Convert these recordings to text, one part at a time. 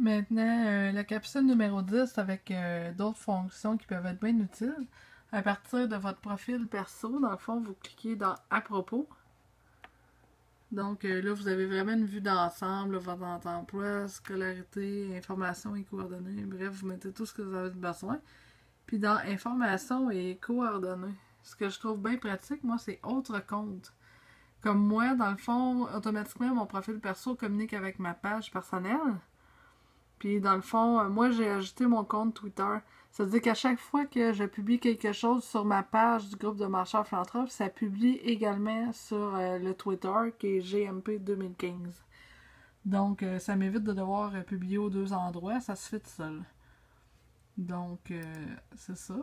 Maintenant, la capsule numéro 10 avec d'autres fonctions qui peuvent être bien utiles. À partir de votre profil perso, dans le fond, vous cliquez dans « À propos ». Donc là, vous avez vraiment une vue d'ensemble, votre emploi, scolarité, informations et coordonnées. Bref, vous mettez tout ce que vous avez besoin. Puis dans « Informations et coordonnées », ce que je trouve bien pratique, moi, c'est « Autres comptes ». Comme moi, dans le fond, automatiquement, mon profil perso communique avec ma page personnelle. Puis, dans le fond, moi, j'ai ajouté mon compte Twitter. Ça veut dire qu'à chaque fois que je publie quelque chose sur ma page du groupe de marcheurs philanthropes, ça publie également sur le Twitter qui est GMP 2015. Donc, ça m'évite de devoir publier aux deux endroits. Ça se fait tout seul. Donc, c'est ça.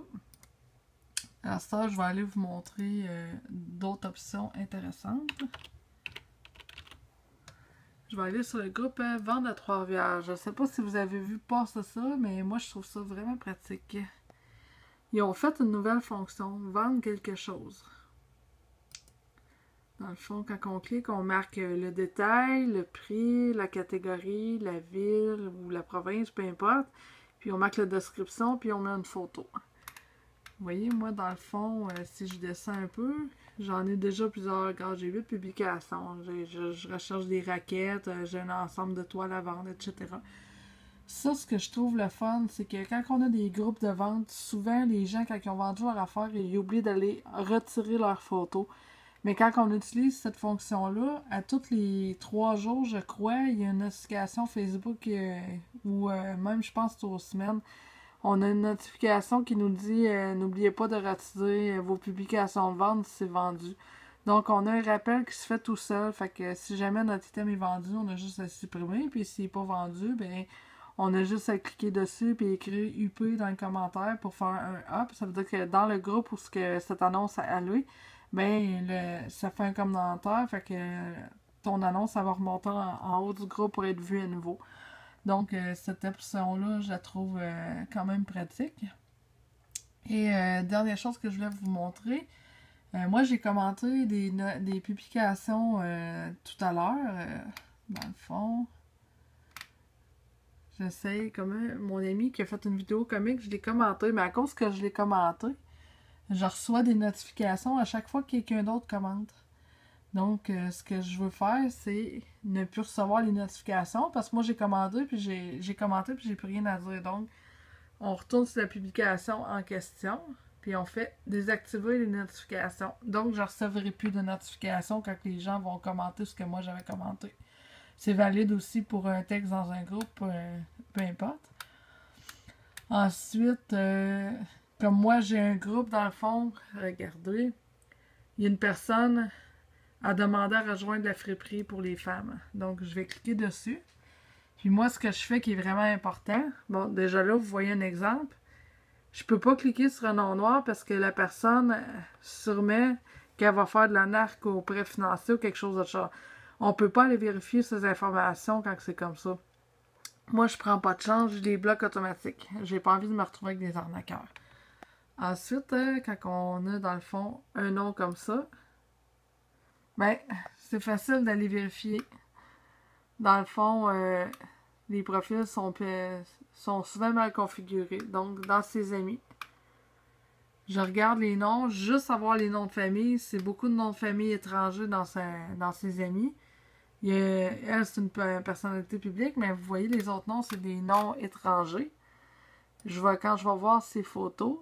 À ça, je vais aller vous montrer d'autres options intéressantes. Je vais aller sur le groupe Vente à Trois-Rivières. Je ne sais pas si vous avez vu passer ça, mais moi, je trouve ça vraiment pratique. Ils ont fait une nouvelle fonction, vendre quelque chose. Dans le fond, quand on clique, on marque le détail, le prix, la catégorie, la ville ou la province, peu importe. Puis on marque la description, puis on met une photo. Vous voyez, moi, dans le fond, si je descends un peu, j'en ai déjà plusieurs. Regarde, j'ai 8 publications. Je recherche des raquettes, j'ai un ensemble de toiles à vendre, etc. Ça, ce que je trouve le fun, c'est que quand on a des groupes de vente, souvent, les gens, quand ils ont vendu leur affaire, ils oublient d'aller retirer leurs photos. Mais quand on utilise cette fonction-là, à tous les 3 jours, je crois, il y a une notification Facebook ou même, je pense, aux semaines, on a une notification qui nous dit n'oubliez pas de retirer vos publications de vente si c'est vendu. Donc, on a un rappel qui se fait tout seul. Fait que si jamais notre item est vendu, on a juste à le supprimer. Puis s'il n'est pas vendu, ben on a juste à cliquer dessus et écrire UP dans le commentaire pour faire un up. Ça veut dire que dans le groupe où cette annonce a allé, ben ça fait un commentaire. Fait que ton annonce, ça va remonter en haut du groupe pour être vu à nouveau. Donc, cette option-là, je la trouve quand même pratique. Et dernière chose que je voulais vous montrer, moi, j'ai commenté des publications tout à l'heure, dans le fond. J'essaie, comme mon ami qui a fait une vidéo comique, je l'ai commenté, mais à cause que je l'ai commenté, je reçois des notifications à chaque fois que quelqu'un d'autre commente. Donc, ce que je veux faire, c'est ne plus recevoir les notifications parce que moi, j'ai commenté puis j'ai commenté puis j'ai plus rien à dire. Donc, on retourne sur la publication en question puis on fait désactiver les notifications. Donc, je ne recevrai plus de notifications quand les gens vont commenter ce que moi j'avais commenté. C'est valide aussi pour un texte dans un groupe, peu importe. Ensuite, comme moi, j'ai un groupe dans le fond, regardez, il y a une personne a demandé à rejoindre la friperie pour les femmes. Donc, je vais cliquer dessus. Puis moi, ce que je fais qui est vraiment important, bon, déjà là, vous voyez un exemple. Je peux pas cliquer sur un nom noir parce que la personne, sûrement, qu'elle va faire de la narc au prêt financier ou quelque chose de ça. On peut pas aller vérifier ces informations quand c'est comme ça. Moi, je prends pas de chance, je les bloque automatiques. J'ai pas envie de me retrouver avec des arnaqueurs. Ensuite, quand on a, dans le fond, un nom comme ça, ben, c'est facile d'aller vérifier. Dans le fond, les profils sont souvent mal configurés. Donc, dans ses amis, je regarde les noms, juste avoir les noms de famille. C'est beaucoup de noms de famille étrangers dans ses amis. Elle, c'est une personnalité publique, mais vous voyez, les autres noms, c'est des noms étrangers. Quand je vais voir ses photos,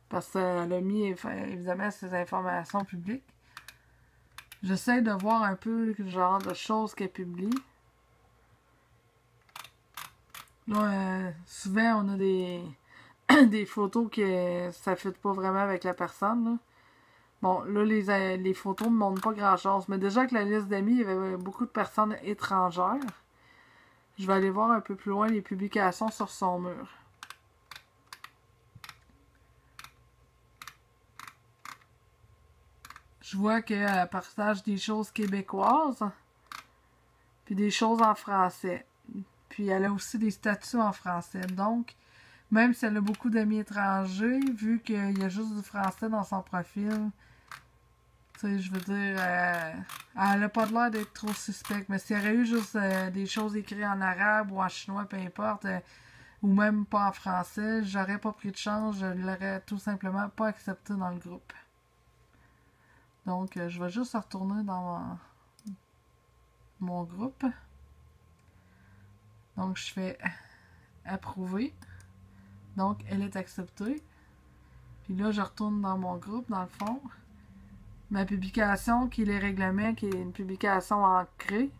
parce qu'elle a mis, évidemment, ses informations publiques, j'essaie de voir un peu le genre de choses qu'elle publie. Là, souvent, on a des photos que ça ne fit pas vraiment avec la personne. Là. Bon, là, les photos ne montrent pas grand-chose. Mais déjà que la liste d'amis, il y avait beaucoup de personnes étrangères. Je vais aller voir un peu plus loin les publications sur son mur. Je vois qu'elle partage des choses québécoises, puis des choses en français. Puis elle a aussi des statuts en français. Donc, même si elle a beaucoup d'amis étrangers, vu qu'il y a juste du français dans son profil, Tu sais, je veux dire, elle n'a pas l'air d'être trop suspecte, mais s'il y aurait eu juste des choses écrites en arabe ou en chinois, peu importe, ou même pas en français, j'aurais pas pris de chance, je l'aurais tout simplement pas accepté dans le groupe. Donc, je vais juste retourner dans mon groupe. Donc, je fais approuver. Donc, elle est acceptée. Puis là, je retourne dans mon groupe, dans le fond. Ma publication, qui est les règlements, qui est une publication ancrée.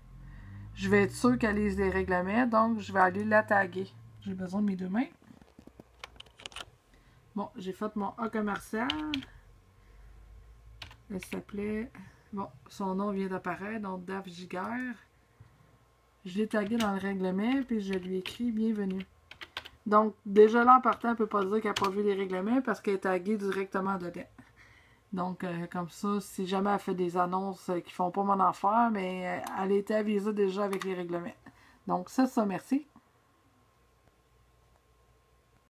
Je vais être sûr qu'elle lise les règlements, donc je vais aller la taguer. J'ai besoin de mes deux mains. Bon, j'ai fait mon A commercial. Elle s'appelait... Bon, son nom vient d'apparaître, donc Daph Giguère. Je l'ai tagué dans le règlement, puis je lui écris « Bienvenue ». Donc, déjà là, en partant, elle ne peut pas dire qu'elle n'a pas vu les règlements parce qu'elle est taguée directement dedans. Donc, comme ça, si jamais elle fait des annonces qui font pas mon affaire, mais elle a été avisée déjà avec les règlements. Donc, c'est ça, merci.